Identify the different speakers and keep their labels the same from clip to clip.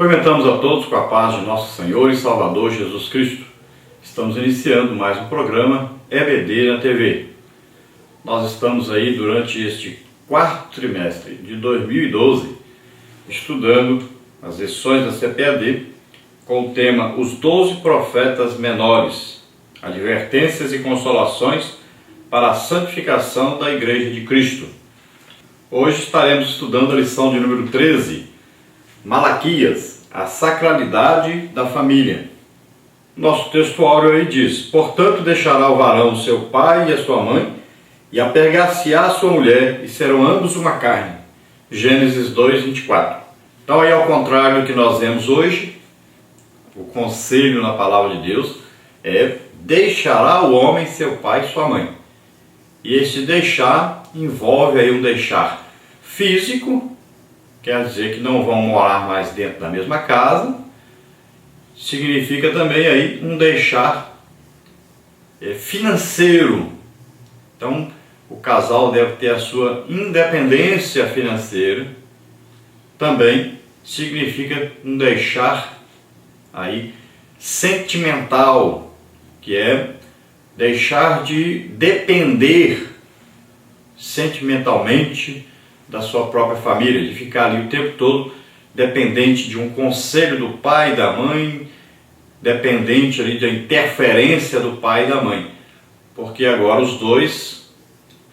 Speaker 1: Cumprimentamos a todos com a paz de nosso Senhor e Salvador Jesus Cristo. Estamos iniciando mais um programa EBD na TV. Nós estamos aí durante este quarto trimestre de 2012 estudando as lições da CPAD com o tema Os 12 Profetas Menores, Advertências e Consolações para a Santificação da Igreja de Cristo. Hoje estaremos estudando a lição de número 13, Malaquias, a sacralidade da família. Nosso texto áureo aí diz: portanto deixará o varão seu pai e a sua mãe, e apegar-se-á a sua mulher, e serão ambos uma carne. Gênesis 2:24. Então aí ao contrário do que nós vemos hoje, o conselho na palavra de Deus é: deixará o homem seu pai e sua mãe. E esse deixar envolve aí um deixar físico, quer dizer que não vão morar mais dentro da mesma casa. Significa também aí um deixar financeiro. Então o casal deve ter a sua independência financeira. Também significa um deixar aí sentimental, que é deixar de depender sentimentalmente da sua própria família, de ficar ali o tempo todo dependente de um conselho do pai e da mãe, dependente ali da interferência do pai e da mãe, porque agora os dois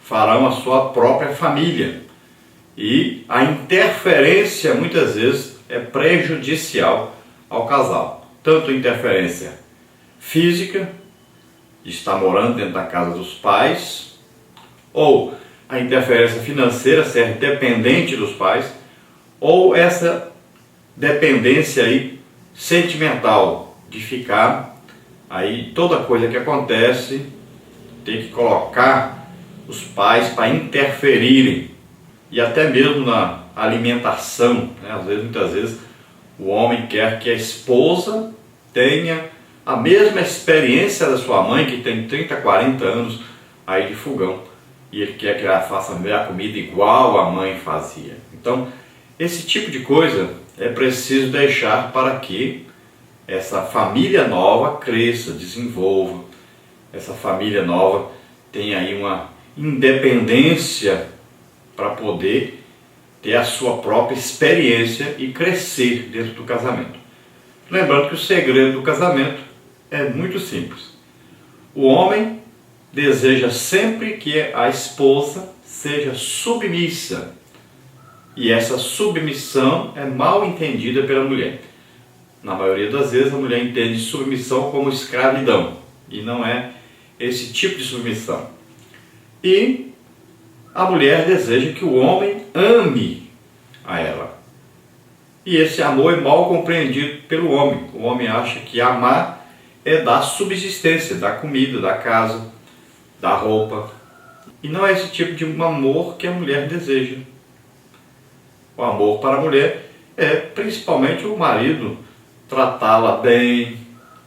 Speaker 1: farão a sua própria família e a interferência muitas vezes é prejudicial ao casal, tanto a interferência física, de estar morando dentro da casa dos pais, ou a interferência financeira, ser dependente dos pais, ou essa dependência aí sentimental, de ficar aí toda coisa que acontece, ter que colocar os pais para interferirem, e até mesmo na alimentação, né? Muitas vezes o homem quer que a esposa tenha a mesma experiência da sua mãe, que tem 30, 40 anos aí de fogão, e ele quer que ela faça a comida igual a mãe fazia. Então, esse tipo de coisa é preciso deixar para que essa família nova cresça, desenvolva, essa família nova tenha aí uma independência para poder ter a sua própria experiência e crescer dentro do casamento. Lembrando que o segredo do casamento é muito simples. O homem deseja sempre que a esposa seja submissa, e essa submissão é mal entendida pela mulher. Na maioria das vezes a mulher entende submissão como escravidão, e não é esse tipo de submissão. E a mulher deseja que o homem ame a ela, e esse amor é mal compreendido pelo homem. O homem acha que amar é dar subsistência, dar comida, dar casa, dar roupa, e não é esse tipo de amor que a mulher deseja. O amor para a mulher é principalmente o marido tratá-la bem,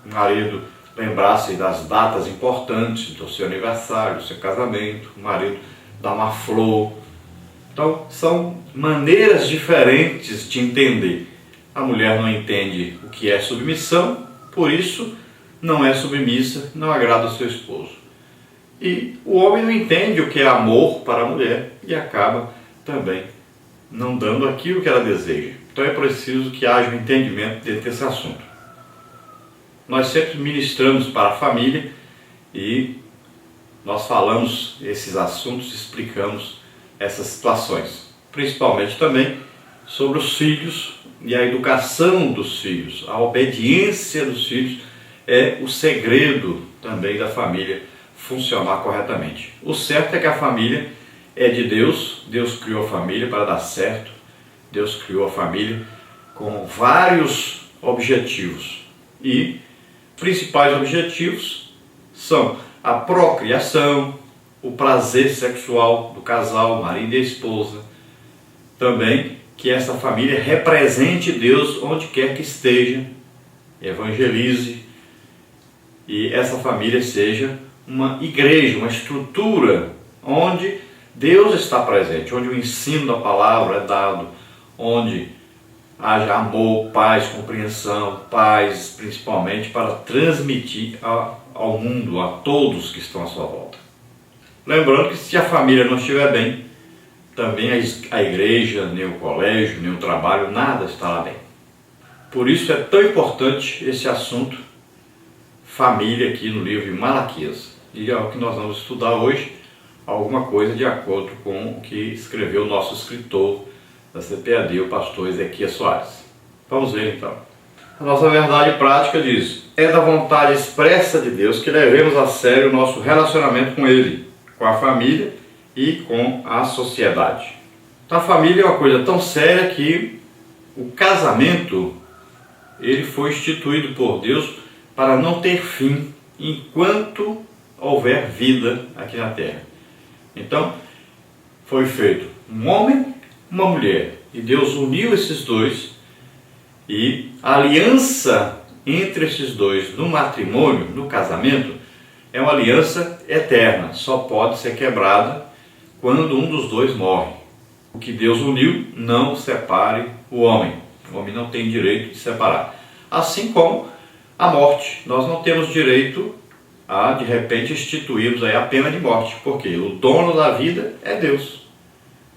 Speaker 1: o marido lembrar-se das datas importantes do seu aniversário, do seu casamento, o marido dar uma flor. Então são maneiras diferentes de entender. A mulher não entende o que é submissão, por isso não é submissa, não agrada o seu esposo. E o homem não entende o que é amor para a mulher e acaba também não dando aquilo que ela deseja. Então é preciso que haja um entendimento dentro desse assunto. Nós sempre ministramos para a família e nós falamos esses assuntos, explicamos essas situações, principalmente também sobre os filhos e a educação dos filhos. A obediência dos filhos é o segredo também da família funcionar corretamente. O certo é que a família é de Deus. Deus criou a família para dar certo. Deus criou a família com vários objetivos, e principais objetivos são a procriação, o prazer sexual do casal, marido e esposa, também que essa família represente Deus onde quer que esteja, evangelize, e essa família seja uma igreja, uma estrutura onde Deus está presente, onde o ensino da palavra é dado, onde haja amor, paz, compreensão, paz, principalmente para transmitir ao mundo, a todos que estão à sua volta. Lembrando que se a família não estiver bem, também a igreja, nem o colégio, nem o trabalho, nada estará bem. Por isso é tão importante esse assunto família aqui no livro de Malaquias. E é o que nós vamos estudar hoje, alguma coisa de acordo com o que escreveu o nosso escritor da CPAD, o pastor Ezequias Soares. Vamos ver então. A nossa verdade prática diz: é da vontade expressa de Deus que levemos a sério o nosso relacionamento com Ele, com a família e com a sociedade. Então a família é uma coisa tão séria que o casamento ele foi instituído por Deus para não ter fim enquanto houver vida aqui na terra. Então foi feito um homem, uma mulher, e Deus uniu esses dois, e a aliança entre esses dois no matrimônio, no casamento, é uma aliança eterna, só pode ser quebrada quando um dos dois morre. O que Deus uniu, não separe o homem. O homem não tem direito de separar. Assim como a morte. Nós não temos direito a, de repente, instituirmos aí a pena de morte, porque o dono da vida é Deus.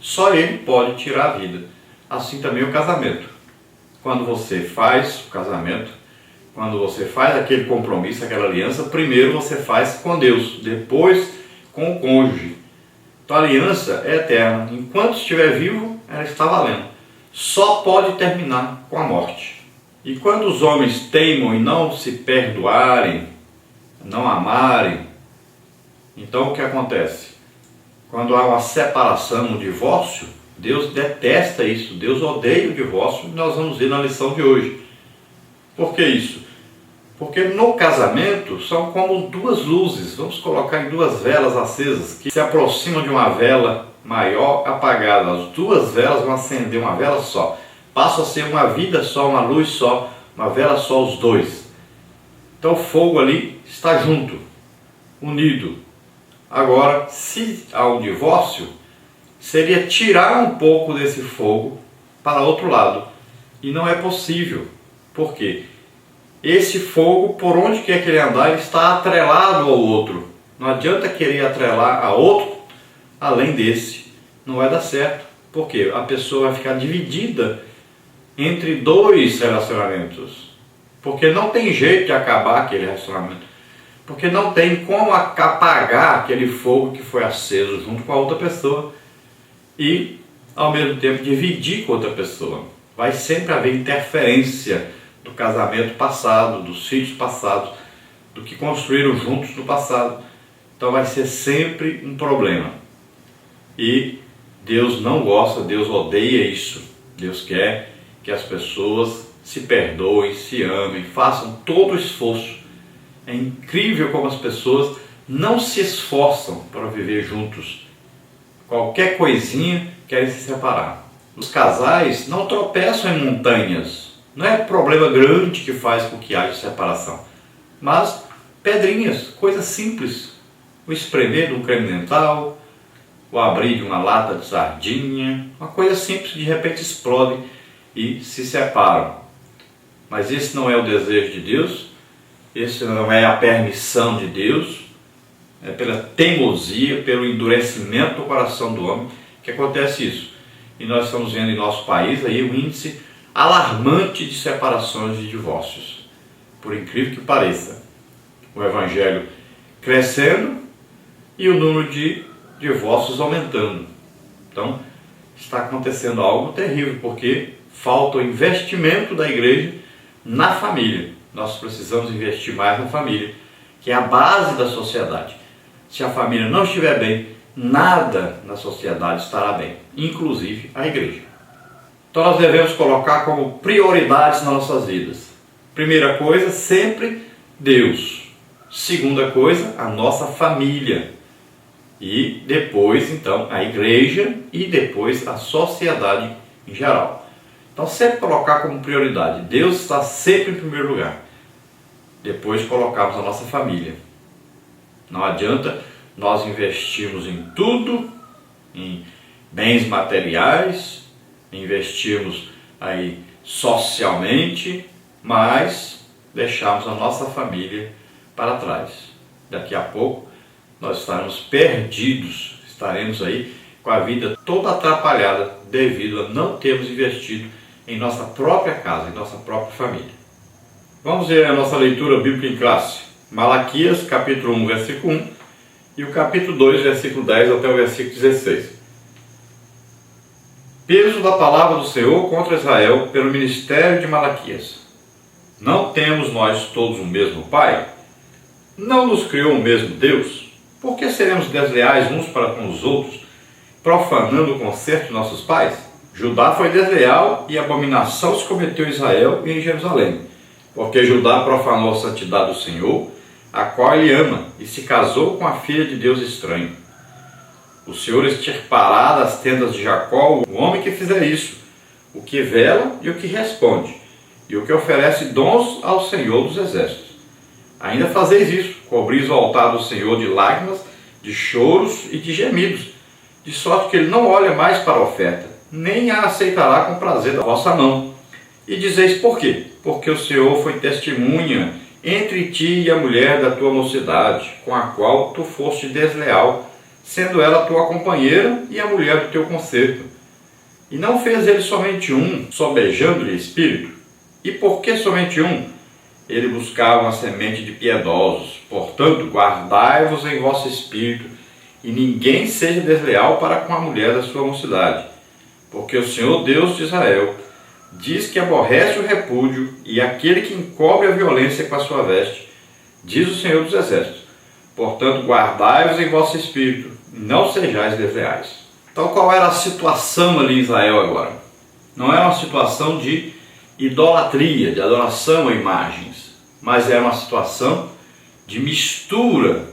Speaker 1: Só Ele pode tirar a vida. Assim também o casamento. Quando você faz o casamento, quando você faz aquele compromisso, aquela aliança, primeiro você faz com Deus, depois com o cônjuge. Então a aliança é eterna. Enquanto estiver vivo, ela está valendo. Só pode terminar com a morte. E quando os homens teimam em não se perdoarem, não amarem, então o que acontece? Quando há uma separação, um divórcio, Deus detesta isso, Deus odeia o divórcio, e nós vamos ver na lição de hoje. Por que isso? Porque no casamento são como duas luzes, vamos colocar em duas velas acesas, que se aproximam de uma vela maior apagada. As duas velas vão acender uma vela só. Passa a ser uma vida só, uma luz só, uma vela só, os dois. Então o fogo ali está junto, unido. Agora, se há um divórcio, seria tirar um pouco desse fogo para outro lado. E não é possível. Por quê? Esse fogo, por onde quer que ele andar, ele está atrelado ao outro. Não adianta querer atrelar a outro além desse. Não vai dar certo. Por quê? A pessoa vai ficar dividida entre dois relacionamentos. Porque não tem jeito de acabar aquele relacionamento. Porque não tem como apagar aquele fogo que foi aceso junto com a outra pessoa e, ao mesmo tempo, dividir com outra pessoa. Vai sempre haver interferência do casamento passado, dos filhos passados, do que construíram juntos no passado. Então vai ser sempre um problema. E Deus não gosta, Deus odeia isso. Deus quer que as pessoas se perdoem, se amem, façam todo o esforço. É incrível como as pessoas não se esforçam para viver juntos. Qualquer coisinha querem se separar. Os casais não tropeçam em montanhas. Não é problema grande que faz com que haja separação, mas pedrinhas, coisas simples. O espremer de um creme dental, o abrir de uma lata de sardinha, uma coisa simples, de repente explodem e se separam. Mas esse não é o desejo de Deus, esse não é a permissão de Deus, é pela teimosia, pelo endurecimento do coração do homem que acontece isso. E nós estamos vendo em nosso país aí um índice alarmante de separações e divórcios. Por incrível que pareça, o evangelho crescendo e o número de divórcios aumentando. Então, está acontecendo algo terrível, porque falta o investimento da igreja na família. Nós precisamos investir mais na família, que é a base da sociedade. Se a família não estiver bem, nada na sociedade estará bem, inclusive a igreja. Então nós devemos colocar como prioridades nas nossas vidas. Primeira coisa, sempre Deus. Segunda coisa, a nossa família. E depois, então, a igreja e depois a sociedade em geral. Então sempre colocar como prioridade. Deus está sempre em primeiro lugar. Depois colocarmos a nossa família. Não adianta nós investirmos em tudo, em bens materiais, investirmos aí socialmente, mas deixamos a nossa família para trás. Daqui a pouco nós estaremos perdidos, estaremos aí com a vida toda atrapalhada devido a não termos investido em nossa própria casa, em nossa própria família. Vamos ver a nossa leitura bíblica em classe. Malaquias, capítulo 1, versículo 1 e o capítulo 2, versículo 10 até o versículo 16. Peso da palavra do Senhor contra Israel pelo ministério de Malaquias. Não temos nós todos o mesmo Pai? Não nos criou o mesmo Deus? Por que seremos desleais uns para com os outros, profanando o concerto de nossos pais? Judá foi desleal e abominação se cometeu em Israel e em Jerusalém, porque Judá profanou a santidade do Senhor, a qual ele ama, e se casou com a filha de Deus estranho. O Senhor extirpará das tendas de Jacó o homem que fizer isso, o que vela e o que responde, e o que oferece dons ao Senhor dos exércitos. Ainda fazeis isso, cobris o altar do Senhor de lágrimas, de choros e de gemidos, de sorte que ele não olha mais para a oferta, nem a aceitará com prazer da vossa mão. E dizeis por quê? Porque o Senhor foi testemunha entre ti e a mulher da tua mocidade, com a qual tu foste desleal, sendo ela tua companheira e a mulher do teu concerto. E não fez ele somente um, sobejando-lhe espírito? E por que somente um? Ele buscava uma semente de piedosos. Portanto, guardai-vos em vosso espírito, e ninguém seja desleal para com a mulher da sua mocidade. Porque o Senhor Deus de Israel diz que aborrece o repúdio e aquele que encobre a violência com a sua veste, diz o Senhor dos exércitos. Portanto, guardai-vos em vosso espírito, não sejais desleais. Então, qual era a situação ali em Israel agora? Não era uma situação de idolatria, de adoração a imagens, mas era uma situação de mistura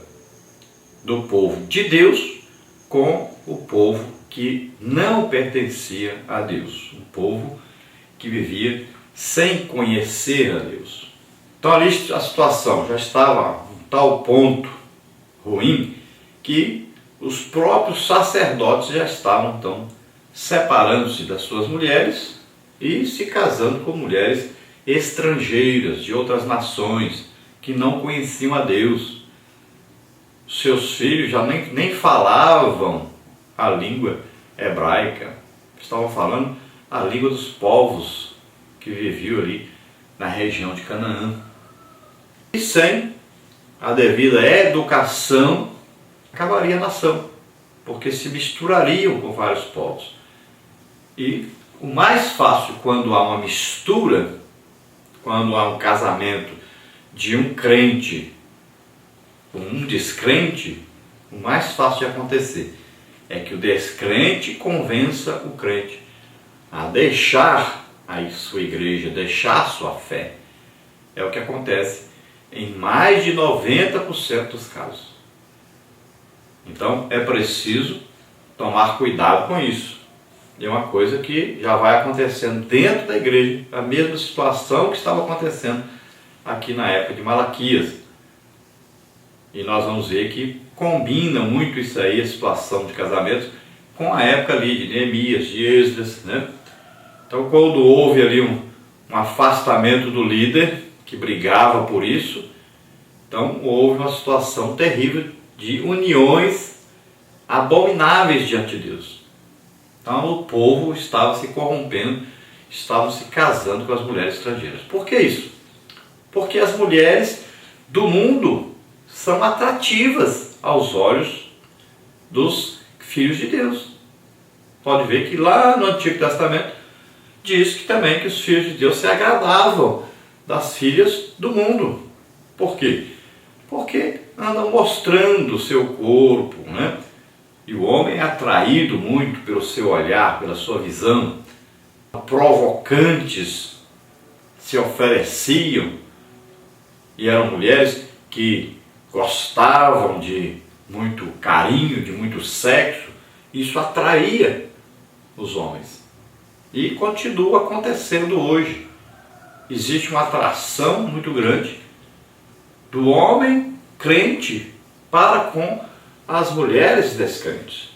Speaker 1: do povo de Deus com o povo que não pertencia a Deus, um povo que vivia sem conhecer a Deus. Então ali a situação já estava a um tal ponto ruim que os próprios sacerdotes já estavam então separando-se das suas mulheres e se casando com mulheres estrangeiras de outras nações que não conheciam a Deus. Seus filhos já nem falavam a língua hebraica, estavam falando a língua dos povos que viviam ali na região de Canaã. E sem a devida educação, acabaria a nação, porque se misturariam com vários povos. E o mais fácil quando há uma mistura, quando há um casamento de um crente com um descrente, o mais fácil de acontecer é que o descrente convença o crente a deixar a sua igreja, deixar a sua fé. É o que acontece em mais de 90% dos casos. Então é preciso tomar cuidado com isso. É uma coisa que já vai acontecendo dentro da igreja, a mesma situação que estava acontecendo aqui na época de Malaquias. E nós vamos ver que combina muito isso aí, a situação de casamentos, com a época ali de Neemias, de Esdras, né? Então quando houve ali um afastamento do líder, que brigava por isso, então houve uma situação terrível de uniões abomináveis diante de Deus. Então o povo estava se corrompendo, estavam se casando com as mulheres estrangeiras. Por que isso? Porque as mulheres do mundo são atrativas aos olhos dos filhos de Deus. Pode ver que lá no Antigo Testamento diz que também que os filhos de Deus se agradavam das filhas do mundo. Por quê? Porque andam mostrando o seu corpo, né? E o homem é atraído muito pelo seu olhar, pela sua visão. Provocantes se ofereciam e eram mulheres que gostavam de muito carinho, de muito sexo. Isso atraía os homens. E continua acontecendo hoje. Existe uma atração muito grande do homem crente para com as mulheres descrentes.